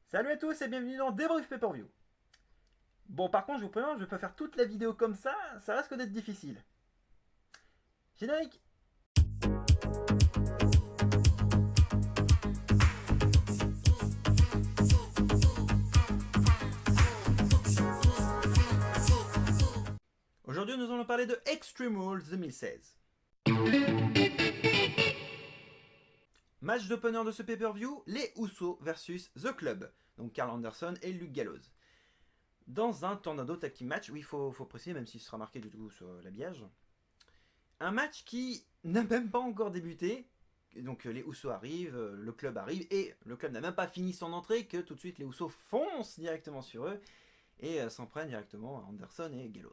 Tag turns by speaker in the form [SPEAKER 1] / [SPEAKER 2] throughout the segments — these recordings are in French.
[SPEAKER 1] Salut à tous et bienvenue dans Débrief Pay-Per-View. Bon, par contre, je vous préviens, je vais pas faire toute la vidéo comme ça risque d'être difficile. Générique. Aujourd'hui, nous allons parler de Extreme Rules 2016. Match d'opener de ce pay-per-view, les Usos versus The Club, donc Carl Anderson et Luke Gallows. Dans un Tornado Tag Team Match, oui, il faut préciser, même s'il sera marqué du tout sur l'habillage. Un match qui n'a même pas encore débuté. Donc les Usos arrivent, le club arrive, et le club n'a même pas fini son entrée que tout de suite les Usos foncent directement sur eux et s'en prennent directement à Anderson et Gallows.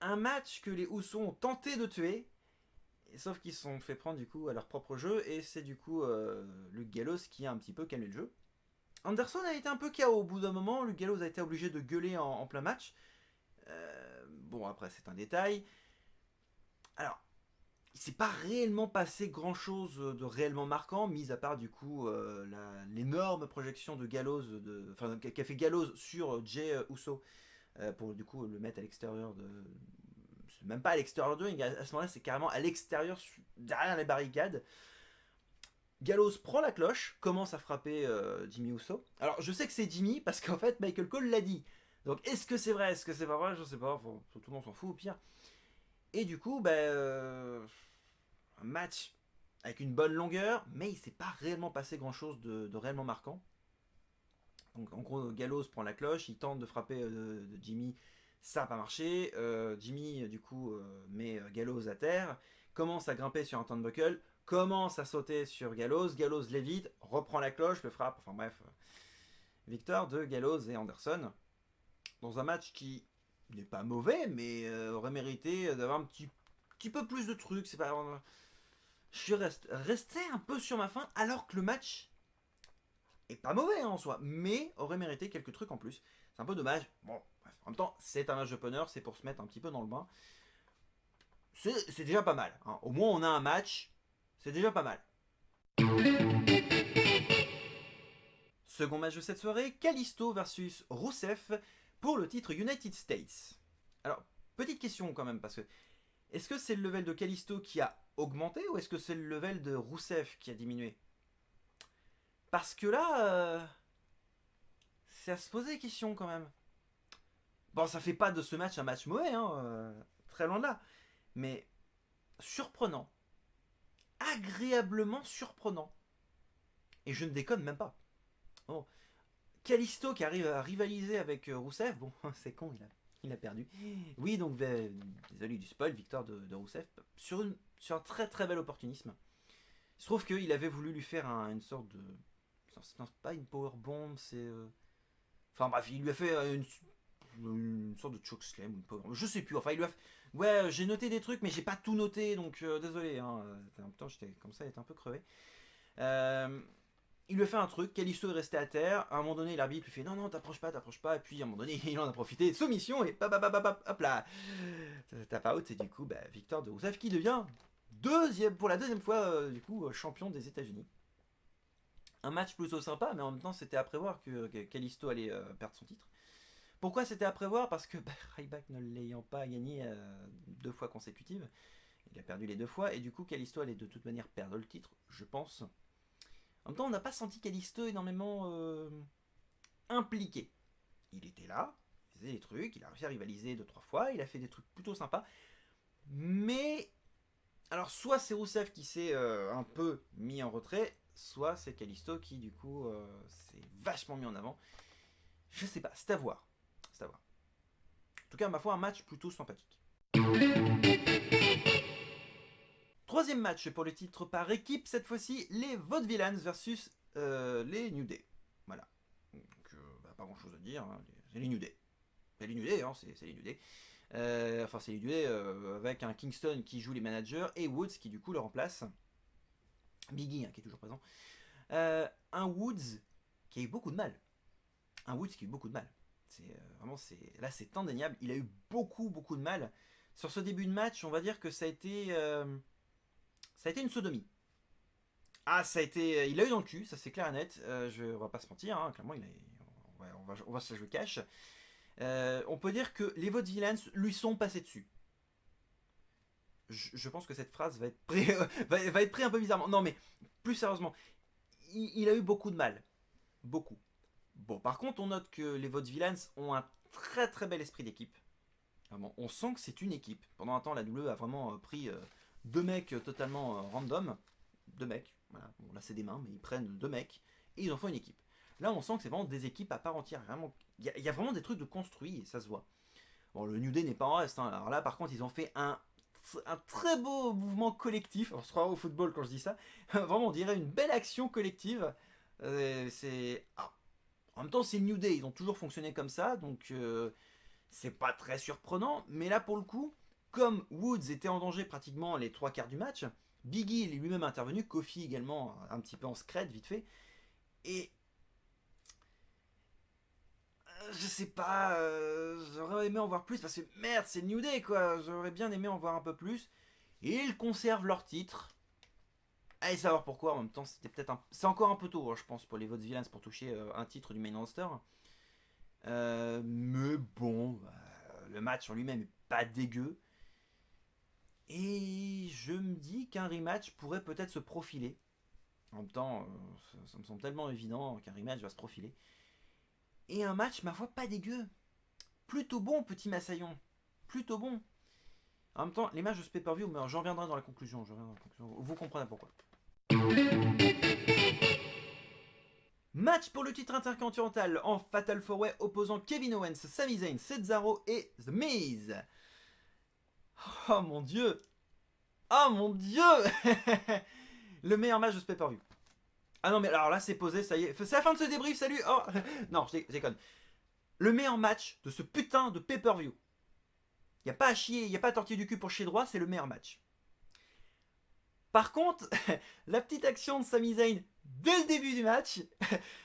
[SPEAKER 1] Un match que les Usos ont tenté de tuer, sauf qu'ils se sont fait prendre du coup à leur propre jeu, et c'est du coup Luke Gallows qui a un petit peu calmé le jeu. Anderson a été un peu KO au bout d'un moment, Luke Gallows a été obligé de gueuler en plein match. Bon, après c'est un détail. Alors, il s'est pas réellement passé grand chose de réellement marquant, mis à part du coup l'énorme projection de Gallows, qu'a fait Gallows sur Jay Uso pour du coup le mettre à l'extérieur de. C'est même pas à l'extérieur de ring, à ce moment-là c'est carrément à l'extérieur, derrière les barricades. Gallows prend la cloche, commence à frapper Jimmy Uso. Alors je sais que c'est Jimmy parce qu'en fait Michael Cole l'a dit. Donc est-ce que c'est vrai, est-ce que c'est pas vrai, je sais pas, tout le monde s'en fout au pire. Et du coup, un match avec une bonne longueur, mais il s'est pas réellement passé grand chose de réellement marquant. Donc en gros, Gallows prend la cloche, il tente de frapper de Jimmy, ça n'a pas marché. Jimmy, du coup, met Gallows à terre, commence à grimper sur un turnbuckle, commence à sauter sur Gallows, Gallows l'évite, reprend la cloche, le frappe, enfin bref. Victoire de Gallows et Anderson, dans un match qui n'est pas mauvais, mais aurait mérité d'avoir un petit peu plus de trucs. C'est pas, je suis resté un peu sur ma faim, alors que le match est pas mauvais en soi, mais aurait mérité quelques trucs en plus. C'est un peu dommage. Bon, bref, en même temps, c'est un match opener, c'est pour se mettre un petit peu dans le bain. C'est déjà pas mal, hein. Au moins, on a un match, c'est déjà pas mal. Second match de cette soirée, Kalisto versus Rusev pour le titre United States. Alors, petite question quand même, parce que est-ce que c'est le level de Kalisto qui a augmenté ou est-ce que c'est le level de Rusev qui a diminué? Parce que là, c'est à se poser des questions quand même. Bon, ça fait pas de ce match un match mauvais, hein, très loin de là. Mais surprenant. Agréablement surprenant. Et je ne déconne même pas. Bon, Kalisto qui arrive à rivaliser avec Rousseff, bon, c'est con, il a perdu. Oui, donc, désolé du spoil, victoire de Rousseff, sur un très très bel opportunisme. Il se trouve qu'il avait voulu lui faire une sorte de. C'est pas une powerbomb, c'est. Enfin bref, il lui a fait une sorte de chokeslam ou une powerbomb. Je sais plus, enfin il lui a fait. Ouais, j'ai noté des trucs, mais j'ai pas tout noté, donc désolé. Hein, en même temps, j'étais comme ça, il était un peu crevé. Euh, il lui a fait un truc, Kalisto est resté à terre. À un moment donné, l'arbitre lui fait non, non, t'approches pas. Et puis à un moment donné, il en a profité. Soumission et hop là. Tap out, et du coup, victoire de Rousseff qui devient pour la deuxième fois, du coup, champion des États-Unis. Un match plutôt sympa, mais en même temps, c'était à prévoir que Kalisto allait perdre son titre. Pourquoi c'était à prévoir? Parce que Ryback ne l'ayant pas gagné deux fois consécutives, il a perdu les deux fois, et du coup Kalisto allait de toute manière perdre le titre, je pense. En même temps, on n'a pas senti Kalisto énormément impliqué. Il était là, il faisait des trucs, il a réussi à rivaliser deux trois fois, il a fait des trucs plutôt sympas, mais alors soit c'est Rousseff qui s'est un peu mis en retrait, soit c'est Kalisto qui du coup s'est vachement mis en avant. Je sais pas, c'est à voir. C'est à voir. En tout cas, ma foi, un match plutôt sympathique. Troisième match pour le titre par équipe, cette fois-ci, les Vaudevillains versus les New Day. Voilà. Donc, pas grand chose à dire, hein. C'est les New Day. C'est les New Day, hein, c'est les New Day. Enfin, c'est les New Day avec un Kingston qui joue les managers et Woods qui du coup le remplace. Biggie hein, qui est toujours présent. Un Woods qui a eu beaucoup de mal. Un Woods qui a eu beaucoup de mal. Là c'est indéniable. Il a eu beaucoup de mal. Sur ce début de match, on va dire que ça a été une sodomie. Ah, ça a été. Il a eu dans le cul, ça c'est clair et net. On va pas se mentir, hein, clairement, on va se la jouer cash. On peut dire que les Vaudevillains lui sont passés dessus. Je pense que cette phrase va être prise va être pris un peu bizarrement. Non, mais plus sérieusement, il a eu beaucoup de mal. Beaucoup. Bon, par contre, on note que les Vaudevillains ont un très très bel esprit d'équipe. Vraiment, on sent que c'est une équipe. Pendant un temps, la WWE a vraiment pris deux mecs totalement random. Deux mecs, voilà. Bon, là c'est des mains, mais ils prennent deux mecs et ils en font une équipe. Là, on sent que c'est vraiment des équipes à part entière. Vraiment, il y a vraiment des trucs de construits et ça se voit. Bon, le New Day n'est pas en reste. Hein. Alors là, par contre, ils ont fait un très beau mouvement collectif. On se croira au football quand je dis ça. Vraiment, on dirait une belle action collective. C'est. Ah. En même temps, c'est le New Day. Ils ont toujours fonctionné comme ça. Donc, c'est pas très surprenant. Mais là, pour le coup, comme Woods était en danger pratiquement les trois quarts du match, Biggie est lui-même intervenu. Kofi également, un petit peu en scred, vite fait. Et je sais pas, j'aurais aimé en voir plus parce que merde, c'est New Day quoi. J'aurais bien aimé en voir un peu plus. Et ils conservent leur titre. Allez savoir pourquoi. En même temps, c'était peut-être c'est encore un peu tôt, hein, je pense, pour les Vaudevillains pour toucher un titre du main roster. Mais bon, le match en lui-même est pas dégueu. Et je me dis qu'un rematch pourrait peut-être se profiler. En même temps, ça me semble tellement évident qu'un rematch va se profiler. Et un match, ma foi, pas dégueu. Plutôt bon, petit Massaillon. Plutôt bon. En même temps, les matchs de ce pay-per-view, mais j'en reviendrai dans la conclusion. Vous comprenez pourquoi. Match pour le titre intercontinental en Fatal 4-Way opposant Kevin Owens, Sami Zayn, Cesaro et The Miz. Oh mon dieu. Oh mon dieu. Le meilleur match de ce pay-per-view. Ah non mais alors là c'est posé, ça y est. C'est la fin de ce débrief, salut. Oh. Non, je déconne. Le meilleur match de ce putain de pay-per-view. Il n'y a pas à chier, il n'y a pas à tortiller du cul pour chier droit, c'est le meilleur match. Par contre, la petite action de Sami Zayn dès le début du match,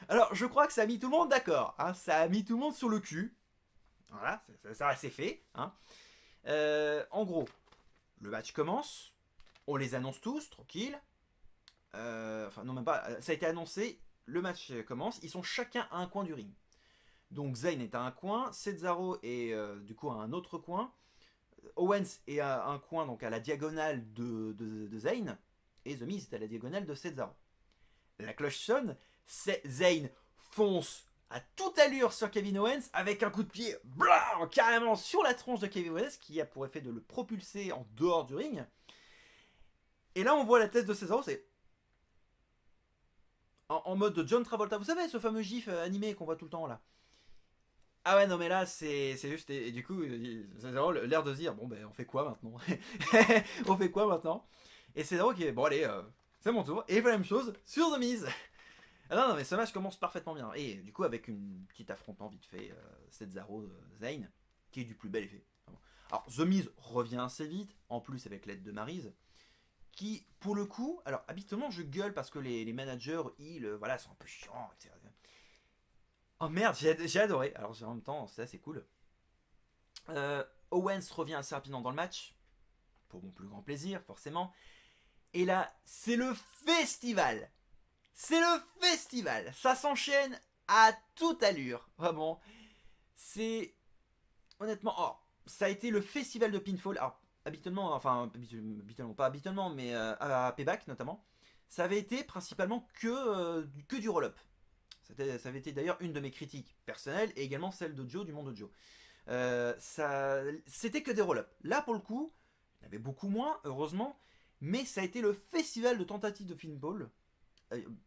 [SPEAKER 1] alors je crois que ça a mis tout le monde d'accord, hein, ça a mis tout le monde sur le cul. Voilà, ça c'est fait. Hein. En gros, le match commence, on les annonce tous, tranquille. Enfin non même pas, ça a été annoncé, le match commence, ils sont chacun à un coin du ring. Donc Zayn est à un coin, Cesaro est du coup à un autre coin. Owens est à un coin, donc à la diagonale de Zayn, et The Miz est à la diagonale de Cesaro. La cloche sonne, Zayn fonce à toute allure sur Kevin Owens avec un coup de pied blah, carrément sur la tronche de Kevin Owens qui a pour effet de le propulser en dehors du ring. Et là on voit la tête de Cesaro, c'est en mode John Travolta. Vous savez ce fameux gif animé qu'on voit tout le temps là. Ah ouais non mais là c'est juste et du coup c'est vraiment l'air de se dire bon ben on fait quoi maintenant. On fait quoi maintenant. Et c'est Cesaro qui est bon allez c'est mon tour et il fait la même chose sur The Miz. Ah non, non mais ce match commence parfaitement bien et du coup avec une petite affrontement vite fait Cesaro Zayn qui est du plus bel effet. Alors The Miz revient assez vite en plus avec l'aide de Maryse qui pour le coup alors habituellement je gueule parce que les managers ils voilà sont un peu chiants etc. Oh merde, j'ai adoré. Alors en même temps, c'est assez cool. Owens revient assez rapidement dans le match, pour mon plus grand plaisir, forcément. Et là, c'est le festival. C'est le festival. Ça s'enchaîne à toute allure. Vraiment. C'est. Honnêtement, oh, ça a été le festival de pinfall. Alors, habituellement, enfin, habituellement, pas habituellement, mais à Payback notamment, ça avait été principalement que du roll-up. Ça avait été d'ailleurs une de mes critiques personnelles et également celle de Joe du monde de Joe. C'était que des roll-up. Là, pour le coup, il y en avait beaucoup moins, heureusement, mais ça a été le festival de tentatives de pinball.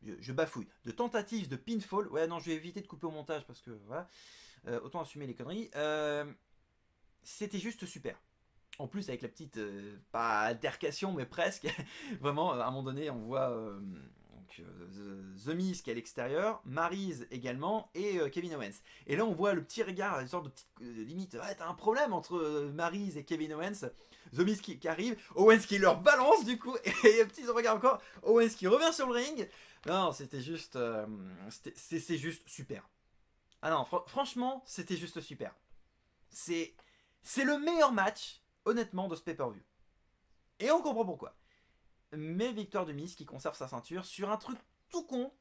[SPEAKER 1] Je bafouille. De tentatives de pinfall. Ouais, non, je vais éviter de couper au montage parce que voilà. Autant assumer les conneries. C'était juste super. En plus, avec la petite, pas altercation, mais presque. Vraiment, à un moment donné, on voit The Miz qui est à l'extérieur, Maryse également, et Kevin Owens. Et là, on voit le petit regard, une sorte de petite limite. Ouais, t'as un problème entre Maryse et Kevin Owens. The Miz qui arrive, Owens qui leur balance du coup, et un petit regard encore, Owens qui revient sur le ring. Non, c'était juste. C'est juste super. Ah non, franchement, c'était juste super. C'est. C'est le meilleur match, honnêtement, de ce pay-per-view. Et on comprend pourquoi. Mais victoire de Miz qui conserve sa ceinture sur un truc tout con.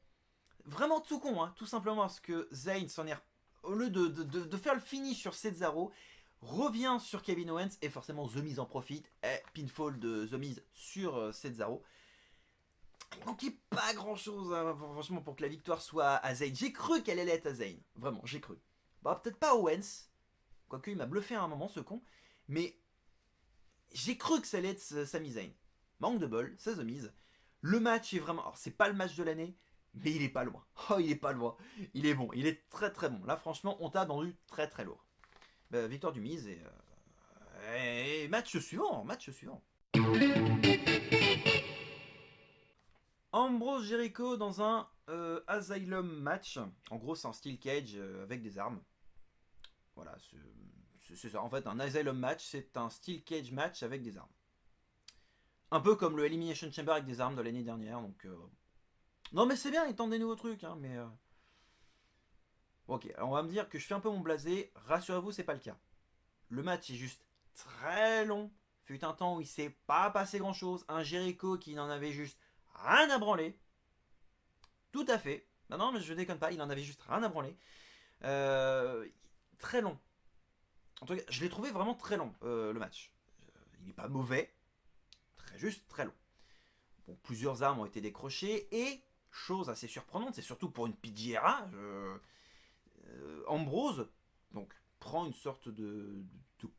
[SPEAKER 1] Vraiment tout con, hein. Tout simplement parce que Zayn s'en est... Au lieu de faire le finish sur Cesaro, revient sur Kevin Owens et forcément The Miz en profite. Et pinfall de The Miz sur Cesaro. Il manquait pas grand chose, hein, franchement, pour que la victoire soit à Zayn. J'ai cru qu'elle allait être à Zayn. Vraiment, j'ai cru. Bah, peut-être pas Owens. Quoique, il m'a bluffé à un moment, ce con. Mais j'ai cru que ça allait être Sami Zayn. Manque de bol, c'est The Miz. Le match est vraiment... Alors, c'est pas le match de l'année, mais il est pas loin. Oh, il est pas loin. Il est bon, il est très très bon. Là, franchement, on t'a dans du très très lourd. Bah, victoire du Miz et match suivant, match suivant. Ambrose Jericho dans un Asylum match. En gros, c'est un steel cage avec des armes. Voilà, c'est ça. En fait, un Asylum match, c'est un steel cage match avec des armes. Un peu comme le Elimination Chamber avec des armes de l'année dernière. Donc, non, mais c'est bien, ils tentent des nouveaux trucs. Hein, mais ok, alors on va me dire que je fais un peu mon blasé. Rassurez-vous, c'est pas le cas. Le match est juste très long. Fut un temps où il s'est pas passé grand chose. Un Jericho qui n'en avait juste rien à branler. Tout à fait. Non, non, mais je déconne pas, il en avait juste rien à branler. Euh, Très long. En tout cas, je l'ai trouvé vraiment très long, le match. Il n'est pas mauvais, très juste, très long. Bon, plusieurs armes ont été décrochées et, chose assez surprenante, c'est surtout pour une PGRA, Ambrose donc, prend une sorte de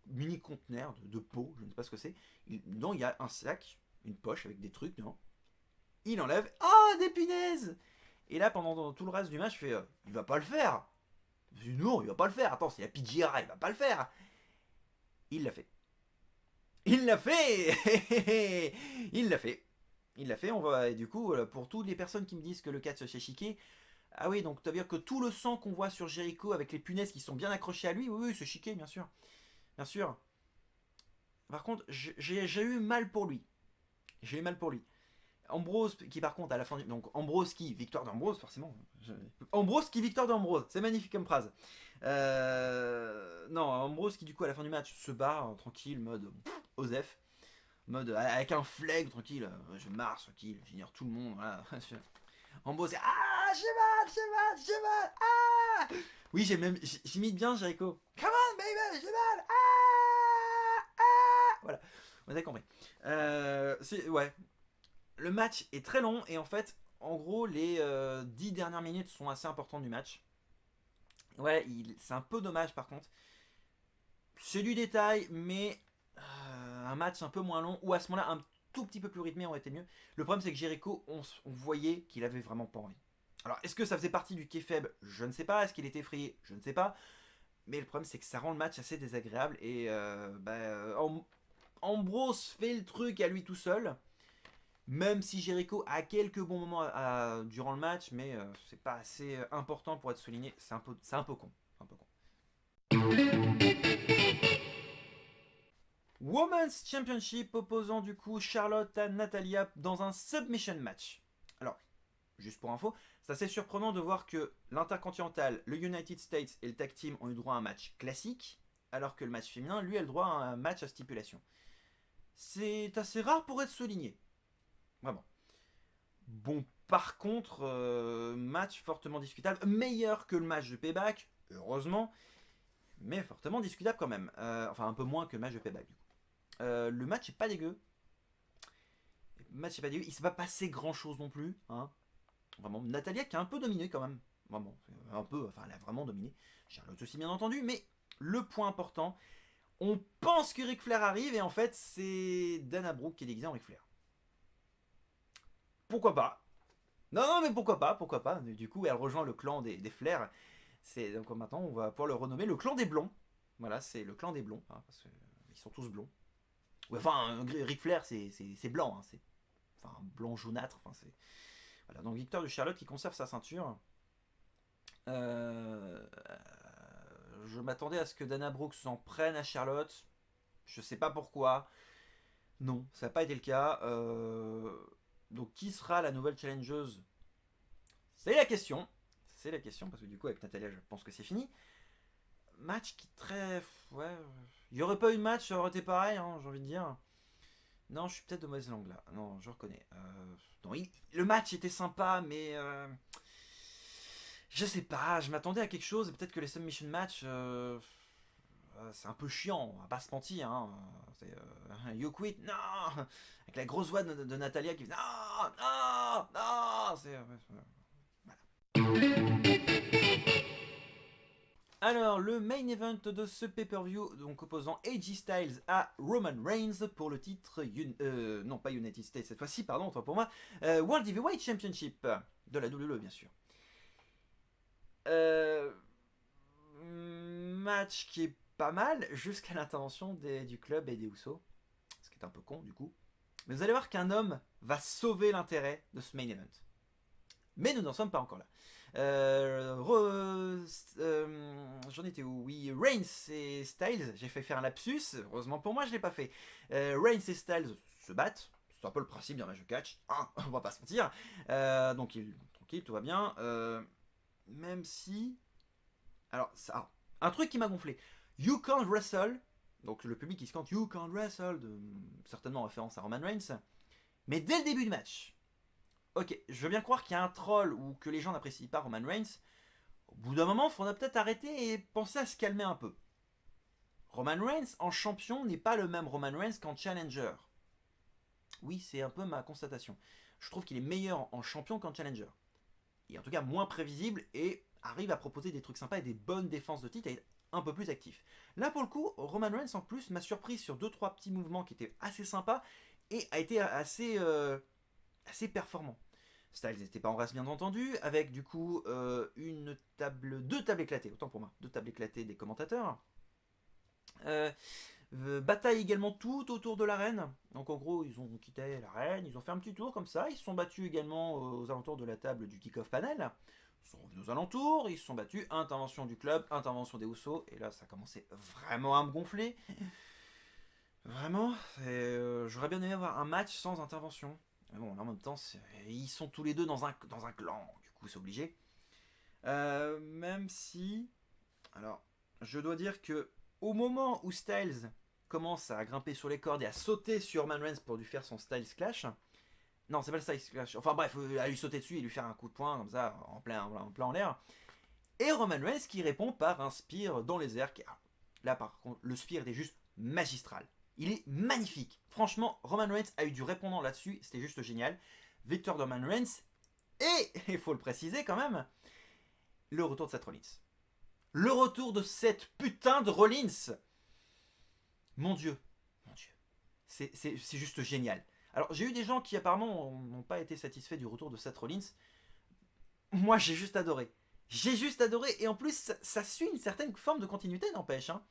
[SPEAKER 1] mini conteneur de peau, je ne sais pas ce que c'est. Dedans, il y a un sac, une poche avec des trucs, non. Il enlève. Oh, des punaises. Et là, pendant tout le reste du match, je fais il va pas le faire. Je dis, non, il va pas le faire. Attends, c'est la PGRA, il va pas le faire. Il l'a fait. Il l'a fait. Il l'a fait. Il l'a fait. On va, et du coup, pour toutes les personnes qui me disent que le catch s'est chiqué, ah oui, donc ça veut dire que tout le sang qu'on voit sur Jericho avec les punaises qui sont bien accrochées à lui, oui, oui, c'est chiqué, bien sûr. Bien sûr. Par contre, j'ai eu mal pour lui. J'ai eu mal pour lui. Ambrose qui par contre à la fin du... Donc Ambrose qui, victoire d'Ambrose forcément. Ambrose qui, victoire d'Ambrose. C'est magnifique comme phrase. Non, Ambrose qui du coup à la fin du match se barre tranquille, mode Osef. Mode avec un flegme tranquille. Je marche tranquille, j'ignore tout le monde. Voilà. Ambrose, ah, j'ai mal. Ah. Oui, j'imite bien Jericho. Come on baby, j'ai mal. Ah, ah. Voilà, vous avez compris. Ouais, le match est très long et en fait, en gros, les 10 dernières minutes sont assez importantes du match. Ouais, c'est un peu dommage par contre. C'est du détail, mais un match un peu moins long ou à ce moment-là un tout petit peu plus rythmé aurait été mieux. Le problème, c'est que Jericho, on voyait qu'il avait vraiment pas envie. Alors, est-ce que ça faisait partie du kayfabe? Je ne sais pas. Est-ce qu'il était effrayé? Je ne sais pas. Mais le problème, c'est que ça rend le match assez désagréable et Ambrose fait le truc à lui tout seul. Même si Jericho a quelques bons moments durant le match, mais c'est pas assez important pour être souligné. C'est un peu con. Un peu con. Women's Championship opposant du coup Charlotte à Natalia dans un submission match. Alors, juste pour info, c'est assez surprenant de voir que l'Intercontinental, le United States et le Tag Team ont eu droit à un match classique, alors que le match féminin, lui, a le droit à un match à stipulation. C'est assez rare pour être souligné. Vraiment. Bon, par contre, match fortement discutable, meilleur que le match de Payback, heureusement, mais fortement discutable quand même. Enfin, un peu moins que le match de Payback du coup. Le match est pas dégueu. Le match est pas dégueu. Il s'est pas passé grand chose non plus. Hein. Vraiment, Natalia qui a un peu dominé quand même. Vraiment, un peu, enfin, elle a vraiment dominé. Charlotte aussi, bien entendu, mais le point important, on pense que Ric Flair arrive et en fait, c'est Dana Brooke qui est déguisée en Ric Flair. Pourquoi pas? Non, non, mais pourquoi pas. Du coup, elle rejoint le clan des Flair. Donc maintenant, on va pouvoir le renommer le clan des blonds. Voilà, c'est le clan des blonds, hein, parce qu'ils sont tous blonds. Ouais, enfin, Ric Flair, c'est blanc, hein, c'est enfin blanc jaunâtre. Enfin, c'est voilà. Donc victoire de Charlotte qui conserve sa ceinture. Euh, je m'attendais à ce que Dana Brooks s'en prenne à Charlotte. Je sais pas pourquoi. Non, ça n'a pas été le cas. Donc qui sera la nouvelle challengeuse? C'est la question. C'est la question, parce que du coup, avec Natalia, je pense que c'est fini. Match qui très. Ouais. Il n'y aurait pas eu de match, ça aurait été pareil, hein, j'ai envie de dire. Non, je suis peut-être de mauvaise langue là. Non, je reconnais. Non, le match était sympa, mais je sais pas. Je m'attendais à quelque chose. Peut-être que les submission match, c'est un peu chiant. On va pas se mentir. Hein. C'est You Quit, non. Avec la grosse voix de Natalia qui fait non, non, non. Alors, le main event de ce pay-per-view, donc opposant AJ Styles à Roman Reigns pour le titre, non pas United States cette fois-ci, pardon, autant pour moi, World Heavyweight Championship de la WWE bien sûr. Match qui est pas mal jusqu'à l'intervention du club et des Usos, ce qui est un peu con du coup. Mais vous allez voir qu'un homme va sauver l'intérêt de ce main event. Mais nous n'en sommes pas encore là. J'en étais où? Oui, Reigns et Styles, j'ai fait faire un lapsus, heureusement pour moi je l'ai pas fait. Reigns et Styles se battent, c'est un peu le principe d'un match de catch, hein, on va pas se mentir. Donc tranquille, tout va bien. Même si... Alors, ça, un truc qui m'a gonflé. You can't wrestle, donc le public qui se cante You can't wrestle, certainement en référence à Roman Reigns, mais dès le début du match. Ok, je veux bien croire qu'il y a un troll ou que les gens n'apprécient pas Roman Reigns. Au bout d'un moment, il faudra peut-être arrêter et penser à se calmer un peu. Roman Reigns en champion n'est pas le même Roman Reigns qu'en challenger. Oui, c'est un peu ma constatation. Je trouve qu'il est meilleur en champion qu'en challenger. Et en tout cas moins prévisible et arrive à proposer des trucs sympas et des bonnes défenses de titre et être un peu plus actif. Là pour le coup, Roman Reigns en plus m'a surpris sur 2-3 petits mouvements qui étaient assez sympas et a été assez performant. Styles n'était pas en race bien entendu, avec du coup deux tables éclatées, autant pour moi, deux tables éclatées des commentateurs. Bataille également tout autour de l'arène. Donc en gros, ils ont quitté l'arène, ils ont fait un petit tour comme ça. Ils se sont battus également aux alentours de la table du kick-off panel. Ils sont revenus aux alentours, ils se sont battus. Intervention du club, intervention des Usos. Et là, ça commençait vraiment à me gonfler. Vraiment, j'aurais bien aimé avoir un match sans intervention. Mais bon, en même temps, ils sont tous les deux dans un clan, du coup, c'est obligé. Même si. Alors, je dois dire que au moment où Styles commence à grimper sur les cordes et à sauter sur Roman Reigns pour lui faire son Styles Clash. Non, c'est pas le Styles Clash. Enfin bref, à lui sauter dessus et lui faire un coup de poing comme ça, en plein en l'air. Et Roman Reigns qui répond par un spear dans les airs. Là, par contre, le spear était juste magistral. Il est magnifique. Franchement, Roman Reigns a eu du répondant là-dessus. C'était juste génial. Victoire de Roman Reigns. Et, il faut le préciser quand même, le retour de Seth Rollins. Le retour de cette putain de Rollins. Mon Dieu. Mon Dieu. C'est juste génial. Alors, j'ai eu des gens qui apparemment n'ont pas été satisfaits du retour de Seth Rollins. Moi, j'ai juste adoré. J'ai juste adoré. Et en plus, ça suit une certaine forme de continuité, n'empêche. Hein.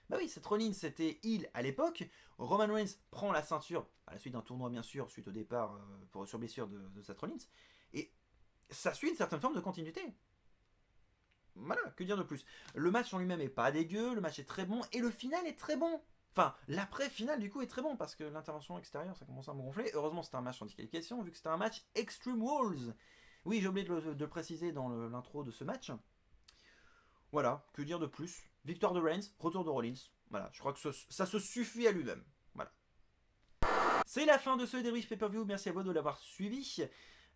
[SPEAKER 1] Bah oui, Seth Rollins c'était heel à l'époque. Roman Reigns prend la ceinture à la suite d'un tournoi, bien sûr, suite au départ sur blessure de Seth Rollins. Et ça suit une certaine forme de continuité. Voilà, que dire de plus. Le match en lui-même est pas dégueu, le match est très bon et le final est très bon. Enfin, l'après-finale du coup est très bon parce que l'intervention extérieure ça commence à me gonfler. Heureusement c'était un match en disqualification vu que c'était un match Extreme Rules. Oui, j'ai oublié de le préciser dans l'intro de ce match. Voilà, que dire de plus. Victoire de Reigns, retour de Rollins. Voilà, je crois que ça se suffit à lui-même. Voilà. C'est la fin de ce débrief pay-per-view. Merci à vous de l'avoir suivi.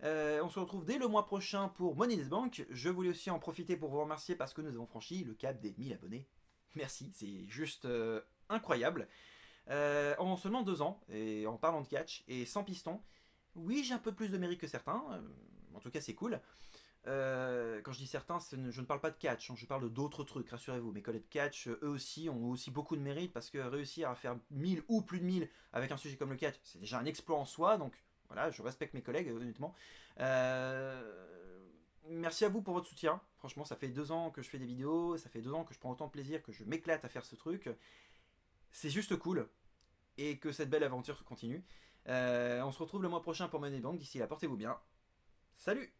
[SPEAKER 1] On se retrouve dès le mois prochain pour Money in the Bank. Je voulais aussi en profiter pour vous remercier parce que nous avons franchi le cap des 1000 abonnés. Merci, c'est juste incroyable. En seulement 2 ans, et en parlant de catch, et sans piston, oui, j'ai un peu plus de mérite que certains. En tout cas, c'est cool. Quand je dis certains, je ne parle pas de catch, hein, je parle d'autres trucs, rassurez-vous. Mes collègues de catch, eux aussi, ont aussi beaucoup de mérite parce que réussir à faire 1000 ou plus de 1000 avec un sujet comme le catch, c'est déjà un exploit en soi. Donc voilà, je respecte mes collègues, honnêtement. Merci à vous pour votre soutien. Franchement, ça fait 2 ans que je fais des vidéos, ça fait 2 ans que je prends autant de plaisir, que je m'éclate à faire ce truc. C'est juste cool. Et que cette belle aventure continue. On se retrouve le mois prochain pour Money Bank. D'ici là, portez-vous bien. Salut!